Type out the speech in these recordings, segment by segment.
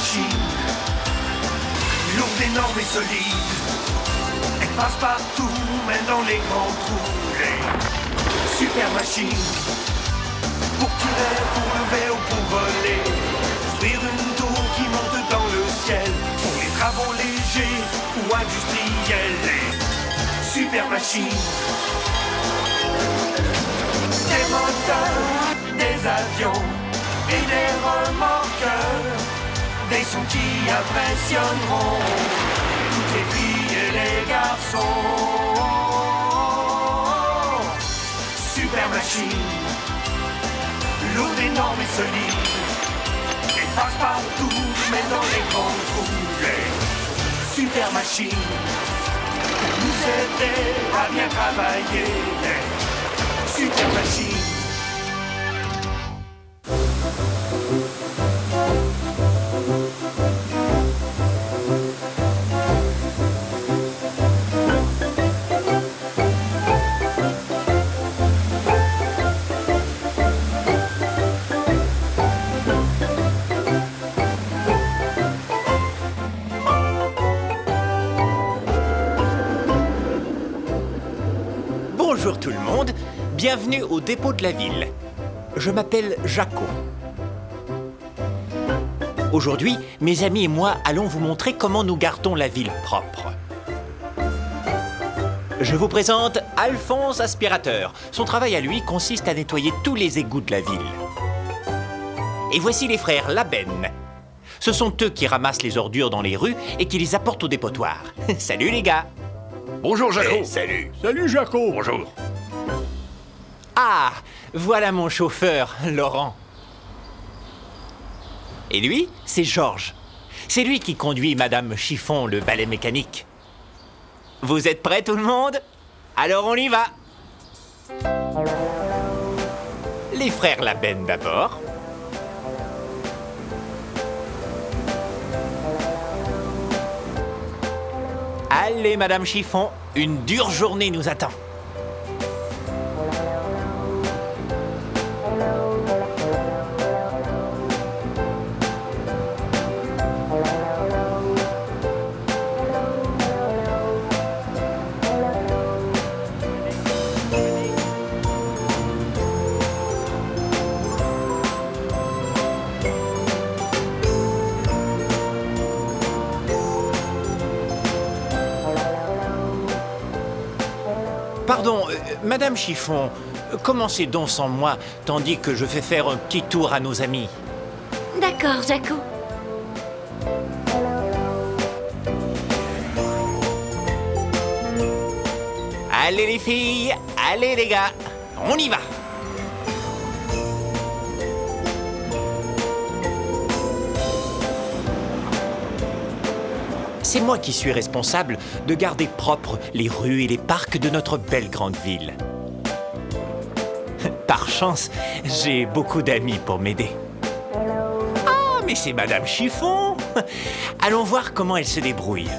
machine, lourde, énorme et solide. Elle passe partout, même dans les grands trous. Les super machines, pour tirer, pour lever ou pour voler. Construire une tour qui monte dans le ciel, pour les travaux légers ou industriels. Les super machines, des moteurs, des avions et des remorqueurs, des sons qui impressionneront toutes les filles et les garçons. Super machine, lourde, énorme et solide. Elle passe partout, mais dans les grands trous. Les super machines, pour nous aider à bien travailler. Les super machines. Bonjour tout le monde, bienvenue au dépôt de la ville. Je m'appelle Jaco. Aujourd'hui, mes amis et moi allons vous montrer comment nous gardons la ville propre. Je vous présente Alphonse Aspirateur. Son travail à lui consiste à nettoyer tous les égouts de la ville. Et voici les frères Labenne. Ce sont eux qui ramassent les ordures dans les rues et qui les apportent au dépotoir. Salut les gars! Bonjour Jaco. Hey, salut. Salut Jaco. Bonjour. Ah, voilà mon chauffeur, Laurent. Et lui, c'est Georges. C'est lui qui conduit Madame Chiffon, le balai mécanique. Vous êtes prêts tout le monde? Alors on y va. Les frères Labenne d'abord. Allez, Madame Chiffon, une dure journée nous attend. Pardon, Madame Chiffon, commencez donc sans moi, tandis que je fais faire un petit tour à nos amis. D'accord, Jaco. Allez les filles, allez les gars, on y va. C'est moi qui suis responsable de garder propres les rues et les parcs de notre belle grande ville. Par chance, j'ai beaucoup d'amis pour m'aider. Ah, mais c'est Madame Chiffon! Allons voir comment elle se débrouille.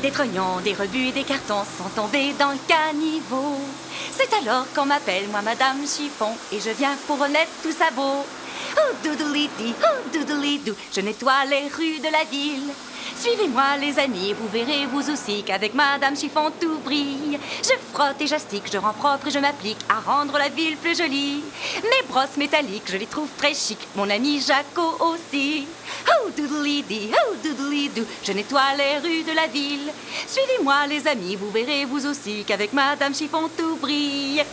Des trognons, des rebuts et des cartons sont tombés dans le caniveau. C'est alors qu'on m'appelle, moi, Madame Chiffon, et je viens pour remettre tout ça beau. Oh, doudoulidi, oh, doudoulidou, je nettoie les rues de la ville. Suivez-moi, les amis, vous verrez vous aussi qu'avec Madame Chiffon tout brille. Je frotte et j'astique, je rends propre et je m'applique à rendre la ville plus jolie. Mes brosses métalliques, je les trouve très chic, mon ami Jaco aussi. Oh, doudoulidi, oh, doudoulidou, je nettoie les rues de la ville. Suivez-moi, les amis, vous verrez vous aussi qu'avec Madame Chiffon tout brille.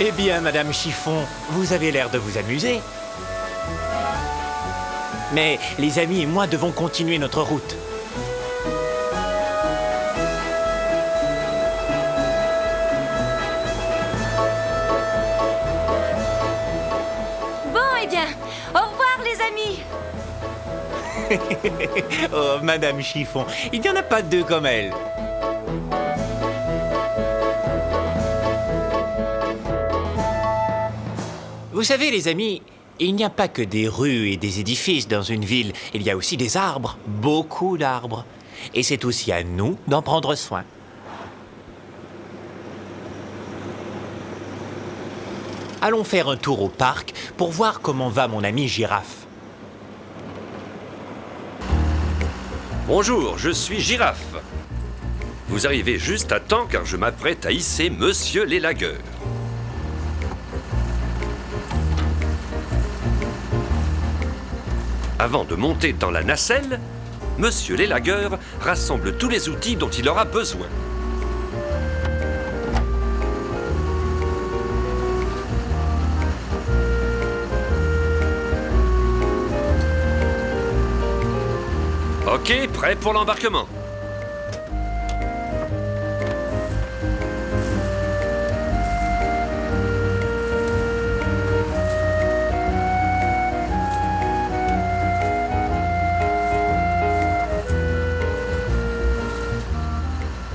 Eh bien, Madame Chiffon, vous avez l'air de vous amuser. Mais les amis et moi devons continuer notre route. Bon, eh bien, au revoir les amis. Oh, Madame Chiffon, il n'y en a pas deux comme elle. Vous savez, les amis, il n'y a pas que des rues et des édifices dans une ville. Il y a aussi des arbres, beaucoup d'arbres. Et c'est aussi à nous d'en prendre soin. Allons faire un tour au parc pour voir comment va mon ami Girafe. Bonjour, je suis Girafe. Vous arrivez juste à temps car je m'apprête à hisser Monsieur l'élagueur. Avant de monter dans la nacelle, Monsieur l'élagueur rassemble tous les outils dont il aura besoin. Ok, prêt pour l'embarquement.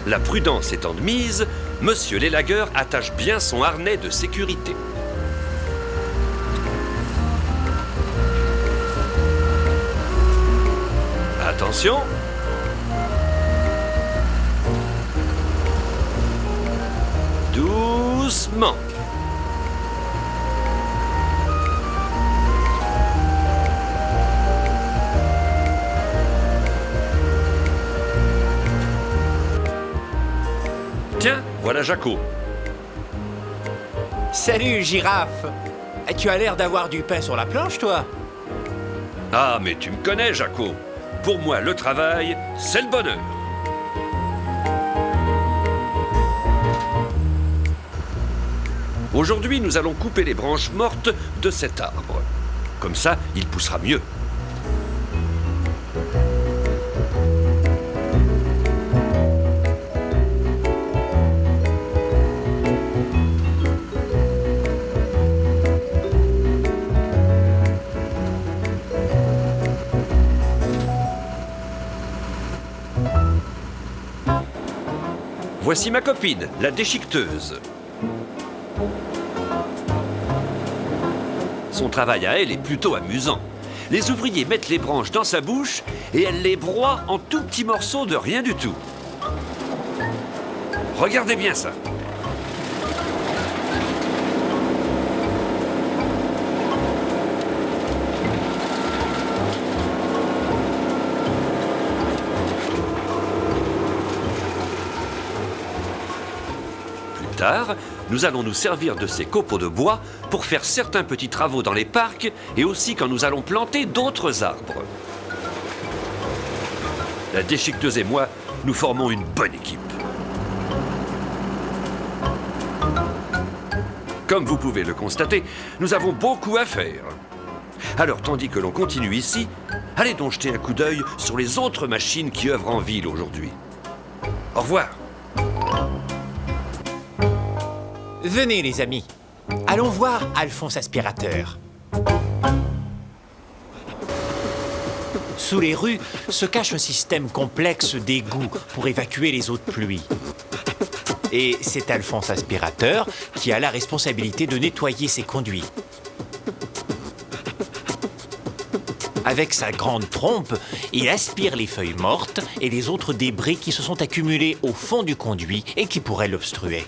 La prudence étant de mise, Monsieur l'élagueur attache bien son harnais de sécurité. Attention! Doucement! Tiens, voilà Jaco. Salut, Girafe. Tu as l'air d'avoir du pain sur la planche, toi. Ah, mais tu me connais, Jaco. Pour moi, le travail, c'est le bonheur. Aujourd'hui, nous allons couper les branches mortes de cet arbre. Comme ça, il poussera mieux. Voici ma copine, la déchiqueteuse. Son travail à elle est plutôt amusant. Les ouvriers mettent les branches dans sa bouche et elle les broie en tout petits morceaux de rien du tout. Regardez bien ça. Nous allons nous servir de ces copeaux de bois pour faire certains petits travaux dans les parcs et aussi quand nous allons planter d'autres arbres. La déchiqueteuse et moi, nous formons une bonne équipe. Comme vous pouvez le constater, nous avons beaucoup à faire. Alors, tandis que l'on continue ici, allez donc jeter un coup d'œil sur les autres machines qui œuvrent en ville aujourd'hui. Au revoir. Venez, les amis. Allons voir Alphonse Aspirateur. Sous les rues se cache un système complexe d'égouts pour évacuer les eaux de pluie. Et c'est Alphonse Aspirateur qui a la responsabilité de nettoyer ces conduits. Avec sa grande trompe, il aspire les feuilles mortes et les autres débris qui se sont accumulés au fond du conduit et qui pourraient l'obstruer.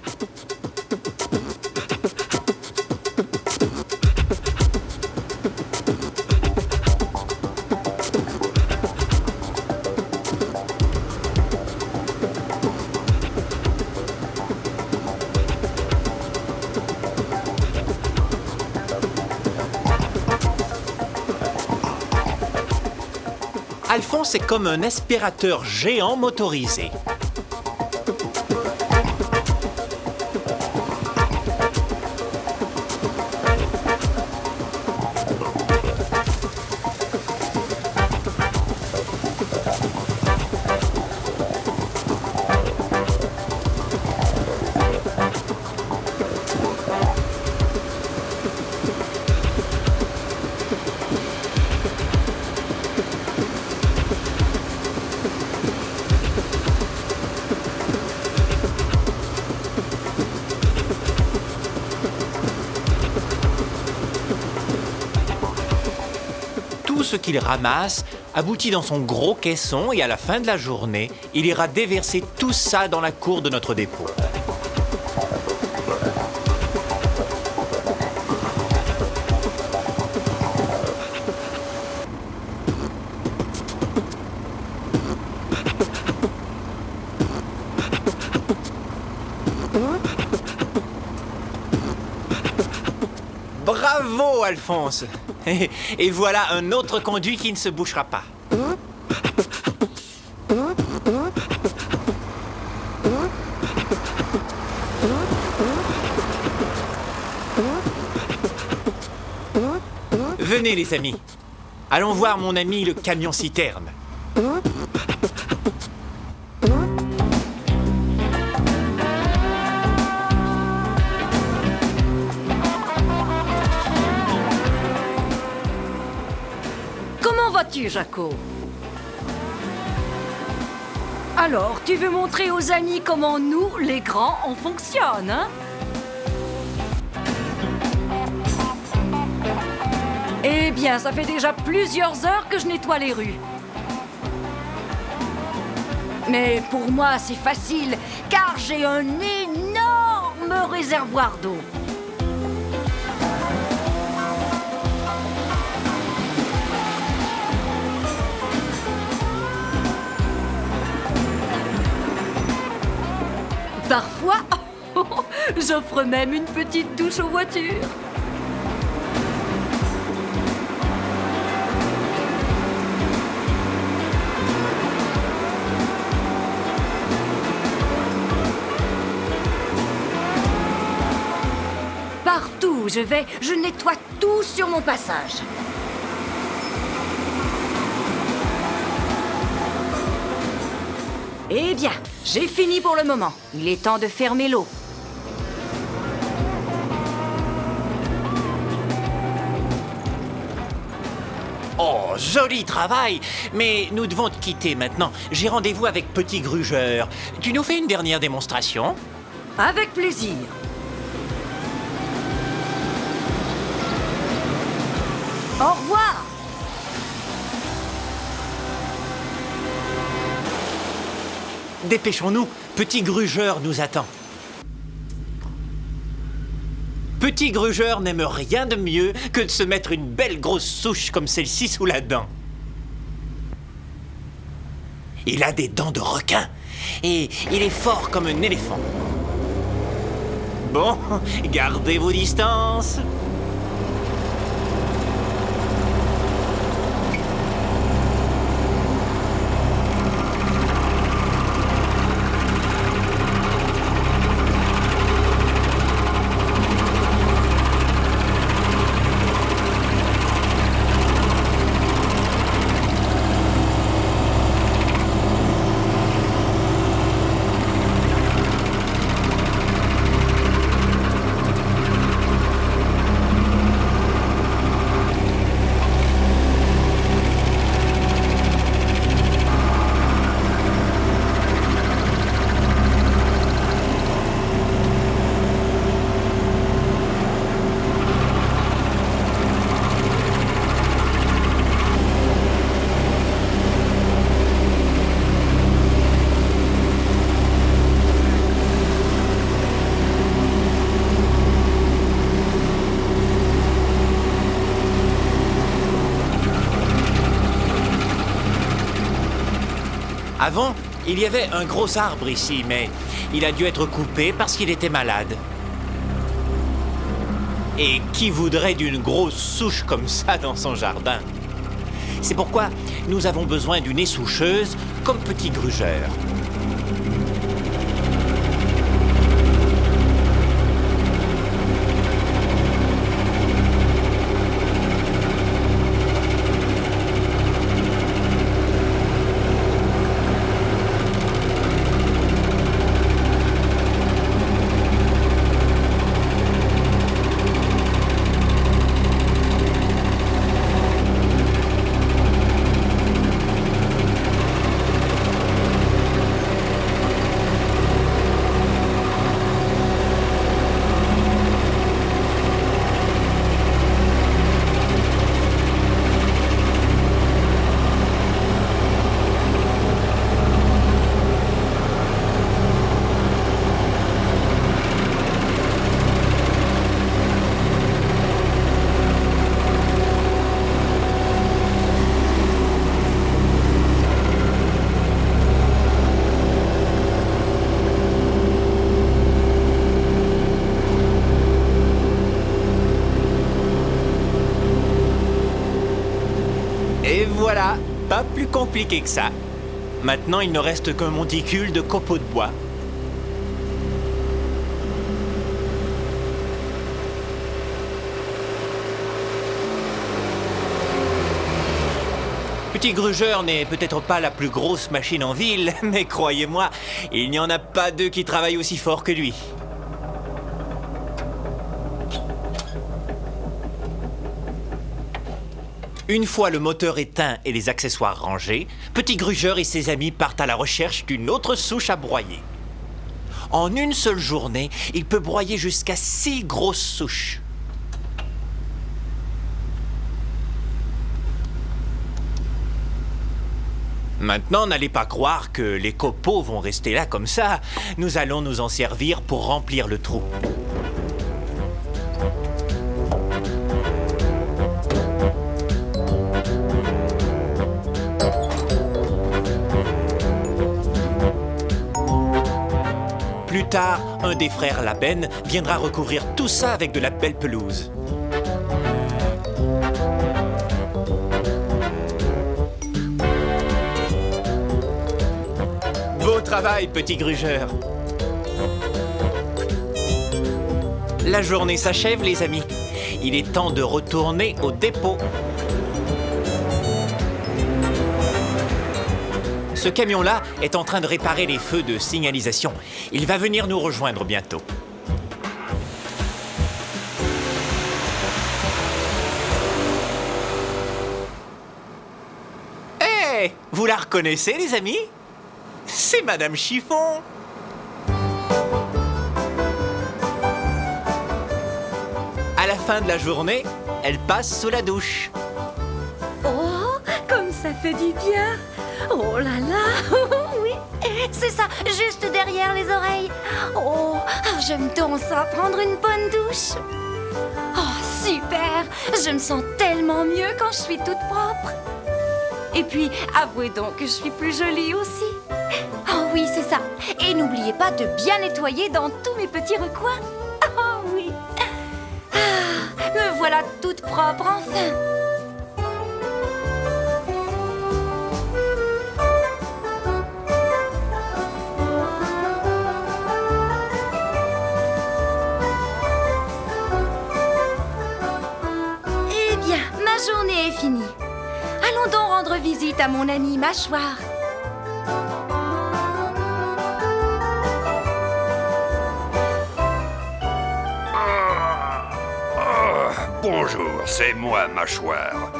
Alphonse est comme un aspirateur géant motorisé. ce qu'il ramasse aboutit dans son gros caisson et à la fin de la journée, il ira déverser tout ça dans la cour de notre dépôt. Bravo, Alphonse! Et voilà un autre conduit qui ne se bouchera pas. Venez, les amis. Allons voir mon ami le camion-citerne. Comment vas-tu, Jaco? Alors, tu veux montrer aux amis comment nous, les grands, on fonctionne, hein? Eh bien, ça fait déjà plusieurs heures que je nettoie les rues. Mais pour moi, c'est facile, car j'ai un énorme réservoir d'eau. Parfois, j'offre même une petite douche aux voitures. Partout où je vais, je nettoie tout sur mon passage. Eh bien, j'ai fini pour le moment. Il est temps de fermer l'eau. Oh, joli travail! Mais nous devons te quitter maintenant. J'ai rendez-vous avec Petit Grugeur. Tu nous fais une dernière démonstration? Avec plaisir. Au revoir. Dépêchons-nous, Petit Grugeur nous attend. Petit Grugeur n'aime rien de mieux que de se mettre une belle grosse souche comme celle-ci sous la dent. Il a des dents de requin et il est fort comme un éléphant. Bon, gardez vos distances. Avant, il y avait un gros arbre ici, mais il a dû être coupé parce qu'il était malade. Et qui voudrait d'une grosse souche comme ça dans son jardin? C'est pourquoi nous avons besoin d'une essoucheuse comme Petit Grugeur. Voilà, pas plus compliqué que ça. Maintenant, il ne reste qu'un monticule de copeaux de bois. Petit Grugeur n'est peut-être pas la plus grosse machine en ville, mais croyez-moi, il n'y en a pas deux qui travaillent aussi fort que lui. Une fois le moteur éteint et les accessoires rangés, Petit Grugeur et ses amis partent à la recherche d'une autre souche à broyer. En une seule journée, il peut broyer jusqu'à 6 grosses souches. Maintenant, n'allez pas croire que les copeaux vont rester là comme ça. Nous allons nous en servir pour remplir le trou. Plus tard, un des frères Labenne viendra recouvrir tout ça avec de la belle pelouse. Beau travail, Petit Grugeur. La journée s'achève, les amis. Il est temps de retourner au dépôt. Ce camion-là est en train de réparer les feux de signalisation. Il va venir nous rejoindre bientôt. Hé, vous la reconnaissez, les amis? C'est Madame Chiffon. À la fin de la journée, elle passe sous la douche. Oh, comme ça fait du bien. Oh là là, oui, c'est ça, juste derrière les oreilles. Oh, je me danse à prendre une bonne douche. Oh, super, je me sens tellement mieux quand je suis toute propre. Et puis, avouez donc que je suis plus jolie aussi. Oh oui, c'est ça. Et n'oubliez pas de bien nettoyer dans tous mes petits recoins. Oh oui. Ah, me voilà toute propre enfin. Eh bien, ma journée est finie. Allons donc rendre visite à mon ami Mâchoire. Bonjour, c'est moi, Mâchoire.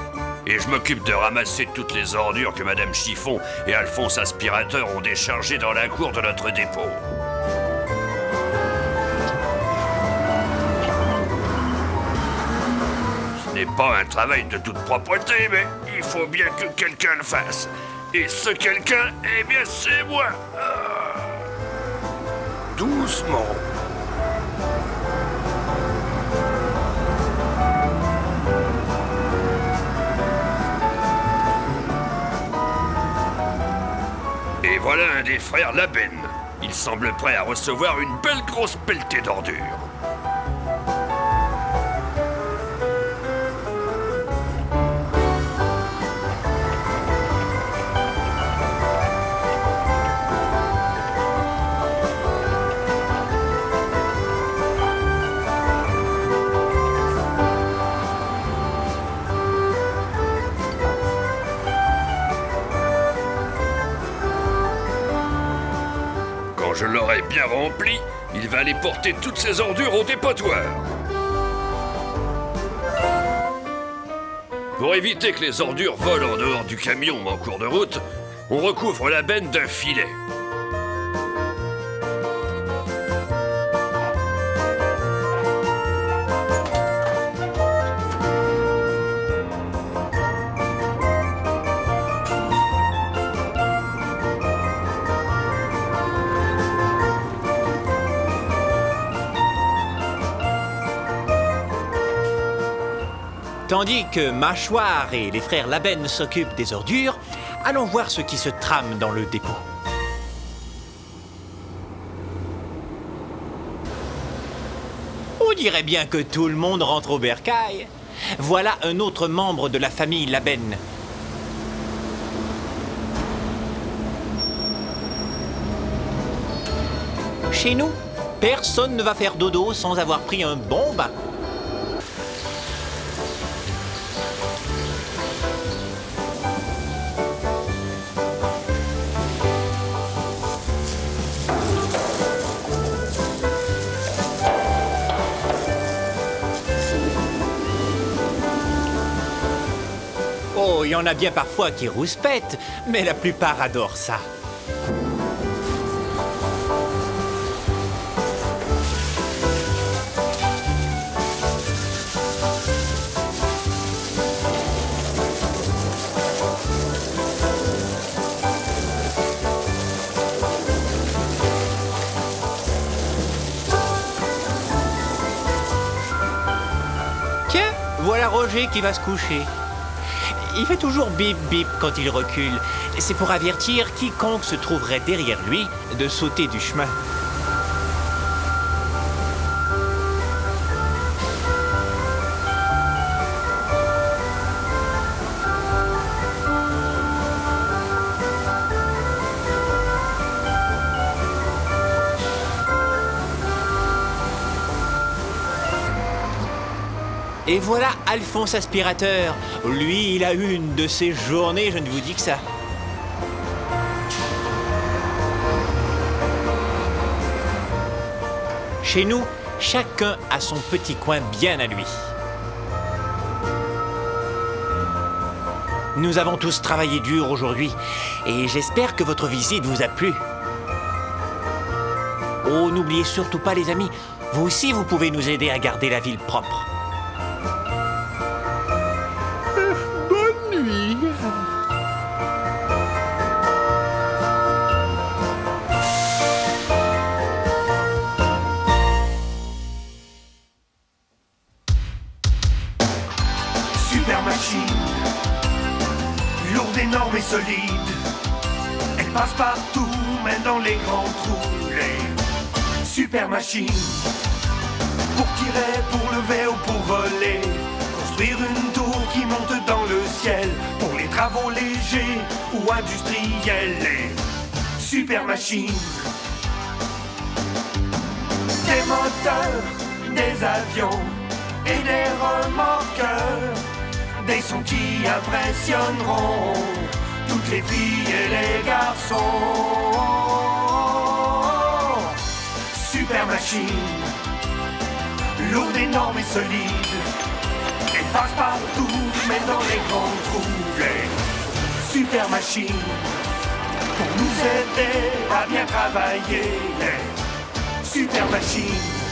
Et je m'occupe de ramasser toutes les ordures que Madame Chiffon et Alphonse Aspirateur ont déchargées dans la cour de notre dépôt. Ce n'est pas un travail de toute propreté, mais il faut bien que quelqu'un le fasse. Et ce quelqu'un, eh bien, c'est moi. Doucement. Et voilà un des frères Labenne. Il semble prêt à recevoir une belle grosse pelletée d'ordures. Quand je l'aurai bien rempli, il va aller porter toutes ces ordures au dépotoir. Pour éviter que les ordures volent en dehors du camion en cours de route, on recouvre la benne d'un filet. Tandis que Mâchoire et les frères Labenne s'occupent des ordures, allons voir ce qui se trame dans le dépôt. On dirait bien que tout le monde rentre au bercail. Voilà un autre membre de la famille Labenne. Chez nous, personne ne va faire dodo sans avoir pris un bon bain. Oh, il y en a bien parfois qui rouspètent, mais la plupart adorent ça. Tiens, voilà Roger qui va se coucher. Il fait toujours bip bip quand il recule. C'est pour avertir quiconque se trouverait derrière lui de sauter du chemin. Et voilà Alphonse Aspirateur. Lui, il a eu une de ses journées, je ne vous dis que ça. Chez nous, chacun a son petit coin bien à lui. Nous avons tous travaillé dur aujourd'hui et j'espère que votre visite vous a plu. Oh, n'oubliez surtout pas les amis, vous aussi vous pouvez nous aider à garder la ville propre. Bonne nuit. Super machine, lourde, énorme et solide. Elle passe partout, même dans les grands trous. Les super machines, pour tirer, pour lever ou pour voler. Construire une tour qui monte dans le ciel, pour les travaux légers ou industriels. Les super machines, des moteurs, des avions et des remorqueurs. Des sons qui impressionneront toutes les filles et les garçons. Super machine, lourde, énorme et solide. Elle passe partout, mais dans les grands trous. Les super machines, pour nous aider à bien travailler. Les super machines.